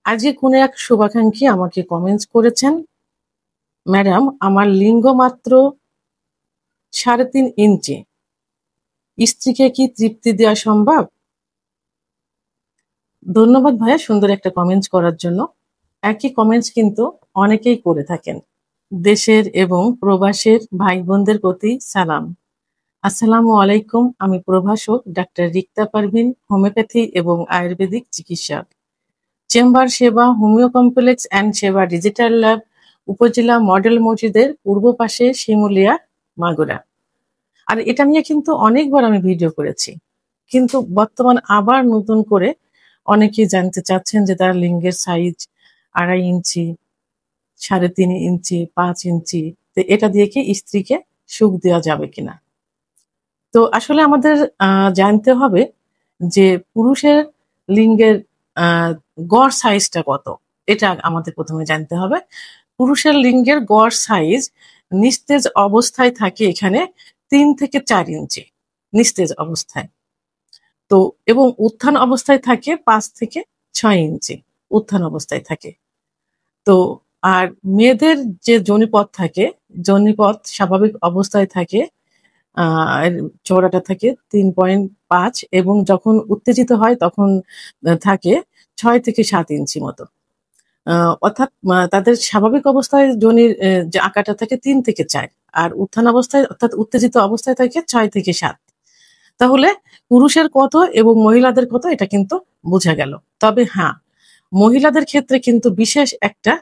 আজকে কোনো এক শুভাকাঙ্ক্ষী আমাকে কমেন্টস করেছেন, ম্যাডাম আমার লিঙ্গ মাত্র 3.5 ইঞ্চি, স্ত্রীকে কি তৃপ্তি দেওয়া সম্ভব? ধন্যবাদ ভাইয়া সুন্দর একটা কমেন্টস করার জন্য। একই কমেন্টস কিন্তু অনেকেই করে থাকেন। দেশের এবং প্রবাসের ভাই বোনদের প্রতি সালাম। আসসালামু আলাইকুম। আমি প্রভাষক ডাক্তার রিক্তা পারভিন, হোমিওপ্যাথি এবং আয়ুর্বেদিক চিকিৎসক। চেম্বার সেবা, হোমিও কমপ্লেক্স অ্যান্ড সেবা ডিজিটাল ল্যাব, উপজেলা মডেল মসজিদের পূর্ব পাশে, শিমুলিয়া, মাগুরা। আর এটা নিয়ে কিন্তু অনেকবার আমি ভিডিও করেছি, কিন্তু বর্তমান আবার নতুন করে অনেকেই জানতে চাচ্ছেন যে তার লিঙ্গের সাইজ 2.5 ইঞ্চি, 3.5 ইঞ্চি, 5 ইঞ্চি, তো এটা দিয়ে কি স্ত্রীকে সুখ দেওয়া যাবে কিনা। তো আসলে আমাদের জানতে হবে যে পুরুষের লিঙ্গের গড় সাইজটা কত, এটা আমাদের প্রথমে জানতে হবে। পুরুষের লিঙ্গের গড় সাইজ নিস্তেজ অবস্থায় থাকে এখানে 3 থেকে 4 ইঞ্চি নিস্তেজ অবস্থায়। তো এবং উত্থান অবস্থায় থাকে 5 থেকে 6 ইঞ্চি উত্থান অবস্থায় থাকে। তো আর মেয়েদের যে যোনিপথ থাকে, যোনিপথ স্বাভাবিক অবস্থায় থাকে, চওড়াটা থাকে 3.5 এবং যখন উত্তেজিত হয় তখন থাকে 6 থেকে 7 ইঞ্চি মতো। অর্থাৎ তাদের স্বাভাবিক অবস্থায় যোনির যে আকারটা থাকে 3 থেকে 4, আর উত্থান অবস্থায় অর্থাৎ উত্তেজিত অবস্থায় থাকে 6 থেকে 7। তাহলে পুরুষের কত এবং মহিলাদের কত এটা কিন্তু বোঝা গেল। তবে হ্যাঁ, মহিলাদের ক্ষেত্রে কিন্তু বিশেষ একটা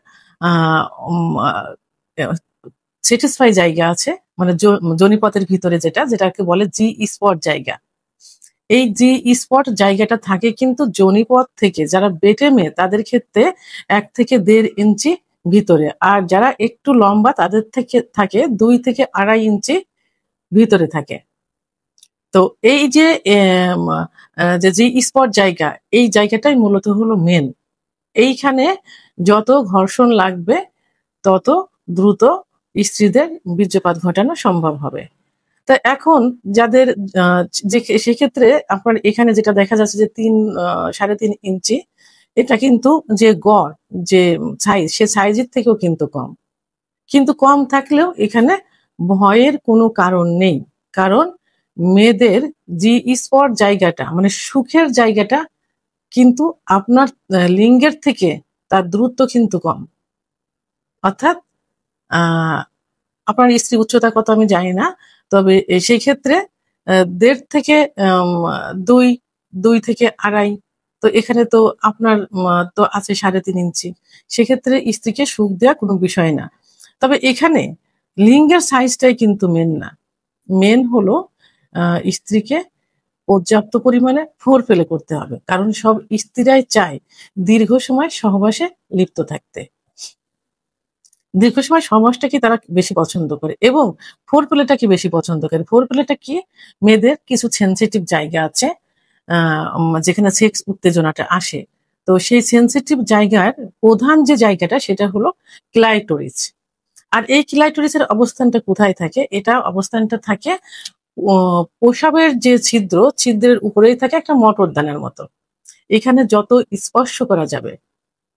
স্যাটিসফাই জায়গা আছে, মানে যোনিপথের ভিতরে যেটাকে বলে জি স্পট জায়গা। এই জি স্পট জায়গাটা থাকে কিন্তু যোনিপথ থেকে যারা বেটে মেয়ে তাদের ক্ষেত্রে 1 থেকে 1.5 ইঞ্চি ভিতরে, আর যারা একটু লম্বা তাদের থেকে থাকে 2 থেকে 2.5 ইঞ্চি ভিতরে থাকে। তো এই যে জি স্পট জায়গা, এই জায়গাটাই মূলত হলো মেন। এইখানে যত ঘর্ষণ লাগবে তত দ্রুত স্ত্রীদের বীর্যপাত ঘটানো সম্ভব হবে। তা এখন যাদের যে সেক্ষেত্রে আপনার এখানে যেটা দেখা যাচ্ছে যে 3.5 ইঞ্চি, এটা কিন্তু যে গড় যে সাইজ, সে সাইজের থেকেও কিন্তু কম। কিন্তু কম থাকলেও এখানে ভয়ের কোনো কারণ নেই, কারণ মেয়েদের জি স্পট জায়গাটা মানে সুখের জায়গাটা কিন্তু আপনার লিঙ্গের থেকে তার দূরত্ব কিন্তু কম। অর্থাৎ আহ আপনার স্ত্রী উচ্চতা কত আমি জানি না, তবে সেই ক্ষেত্রে 1.5 থেকে 2, 2 থেকে 2.5, তো এখানে তো আপনার তো আছে 3.5 ইঞ্চি। সেক্ষেত্রে স্ত্রীকে সুখ দেওয়া কোনো বিষয় না। তবে এখানে লিঙ্গের সাইজটাই কিন্তু মেন না, মেন হলো স্ত্রীকে পর্যাপ্ত পরিমাণে ফোরপ্লে করতে হবে, কারণ সব স্ত্রীরাই চায় দীর্ঘ সময় সহবাসে লিপ্ত থাকতে। দীর্ঘ সময় সহবাসটা কি তারা বেশি পছন্দ করে এবং ফোরপ্লেটা কি বেশি পছন্দ করে। ফোরপ্লেটা কি, মেয়েদের কিছু সেনসিটিভ জায়গা আছে যেখানে সেক্স উত্তেজনাটা আসে। তো সেই সেনসিটিভ জায়গার প্রধান যে জায়গাটা সেটা হলো ক্লাইটোরিস। আর এই ক্লাইটোরিসের অবস্থানটা কোথায় থাকে? এটা অবস্থানটা থাকে প্রসাবের যে ছিদ্রের উপরেই থাকে একটা মটরদানার মতো। এখানে যত স্পর্শ করা যাবে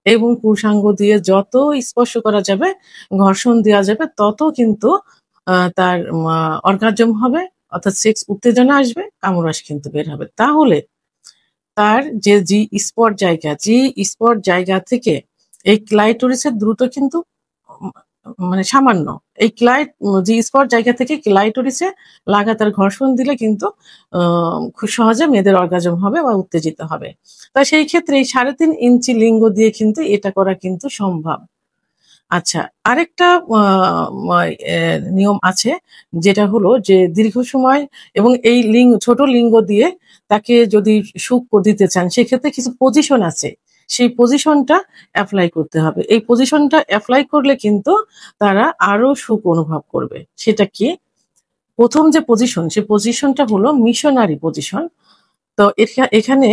এবং পুরুষাঙ্গ দিয়ে যত স্পর্শ করা যাবে, ঘর্ষণ দেওয়া যাবে, তত কিন্তু তার অর্গাজম হবে, অর্থাৎ সেক্স উত্তেজনা আসবে, কামরাস কিন্তু বের হবে। তাহলে তার যে জি স্পট জায়গা থেকে এই ক্লাইটোরিসের দ্রুত কিন্তু উম, মানে সামান্য এই জি স্পট জায়গা থেকে ক্লাইটোরিসে লাগাতার ঘর্ষণ দিলে কিন্তু খুব সহজে মেয়েদের অর্গাজম হবে বা উত্তেজিত হবে। তাই সেই ক্ষেত্রে এই 3.5 ইঞ্চি লিঙ্গ দিয়ে কিন্তু এটা করা কিন্তু সম্ভব। আচ্ছা, আরেকটা নিয়ম আছে, যেটা হলো যে দীর্ঘ সময় এবং এই ছোট লিঙ্গ দিয়ে তাকে যদি সুখ দিতে চান সেক্ষেত্রে কিছু পজিশন আছে, সেই পজিশনটা অ্যাপ্লাই করতে হবে। এই পজিশনটা অ্যাপ্লাই করলে কিন্তু তারা আরো সুখ অনুভব করবে। সেটা কি? প্রথম যে পজিশন, সে পজিশনটা হলো মিশনারি পজিশন। তো এখানে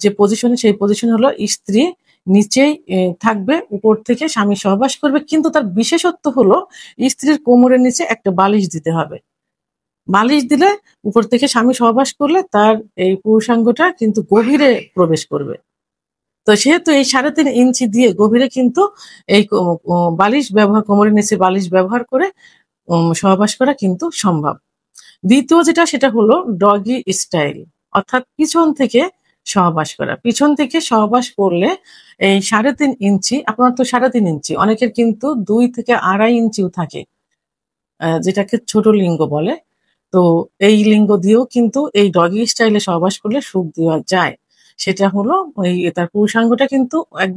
যে পজিশন, সেই পজিশন হলো স্ত্রী নিচেই থাকবে, উপর থেকে স্বামী সহবাস করবে, কিন্তু তার বিশেষত্ব হলো স্ত্রীর কোমরের নিচে একটা বালিশ দিতে হবে। বালিশ দিলে উপর থেকে স্বামী সহবাস করলে তার এই পুরুষাঙ্গটা কিন্তু গভীরে প্রবেশ করবে। তো সেহেতু এই 3.5 ইঞ্চি দিয়ে গভীরে কিন্তু এই বালিশ ব্যবহার, কোমরের নিচে বালিশ ব্যবহার করে সহবাস করা কিন্তু সম্ভব। দ্বিতীয় যেটা সেটা হলো ডগি স্টাইল, অর্থাৎ পিছন থেকে সহবাস করা। পিছন থেকে সহবাস করলে এই 3.5 ইঞ্চি, আপনার তো 3.5 ইঞ্চি, অনেকের কিন্তু 2 থেকে 2.5 ইঞ্চিও থাকে, যেটাকে ছোট লিঙ্গ বলে। তো এই লিঙ্গ দিয়েও কিন্তু এই ডগি স্টাইলে সহবাস করলে সুখ দেওয়া যায়। সেটা হলো ওই তার পুরুষাঙ্গটা কিন্তু একদম